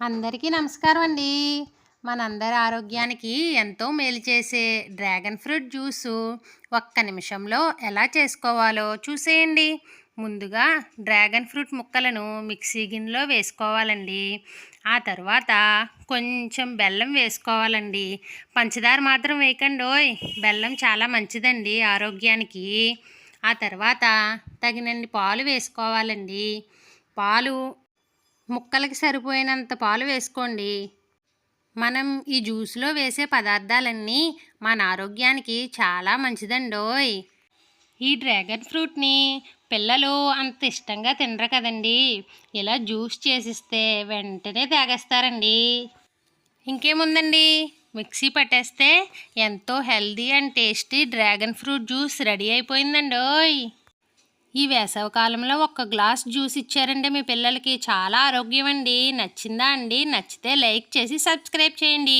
అందరికీ నమస్కారం అండి. మనందరి ఆరోగ్యానికి ఎంతో మేలు చేసే డ్రాగన్ ఫ్రూట్ జ్యూసు ఒక్క నిమిషంలో ఎలా చేసుకోవాలో చూసేయండి. ముందుగా డ్రాగన్ ఫ్రూట్ ముక్కలను మిక్సీ గిన్నెలో వేసుకోవాలండి. ఆ తర్వాత కొంచెం బెల్లం వేసుకోవాలండి. పంచదార మాత్రం వేయకండోయ్, బెల్లం చాలా మంచిదండి ఆరోగ్యానికి. ఆ తర్వాత తగినన్ని పాలు వేసుకోవాలండి. పాలు ముక్కలకి సరిపోయినంత పాలు వేసుకోండి. మనం ఈ జ్యూస్లో వేసే పదార్థాలన్నీ మన ఆరోగ్యానికి చాలా మంచిదండోయ్. ఈ డ్రాగన్ ఫ్రూట్ని పిల్లలు అంత ఇష్టంగా తినరు కదండి. ఇలా జ్యూస్ చేసిస్తే వెంటనే తాగేస్తారండి. ఇంకేముందండి, మిక్సీ పట్టేస్తే ఎంతో healthy and tasty dragon fruit juice ready అయిపోయిందండోయ్. ఈ వేసవి కాలంలో ఒక్క గ్లాస్ జ్యూస్ ఇచ్చారంటే మీ పిల్లలకి చాలా ఆరోగ్యం అండి. నచ్చిందా అండి? నచ్చితే లైక్ చేసి సబ్స్క్రైబ్ చేయండి.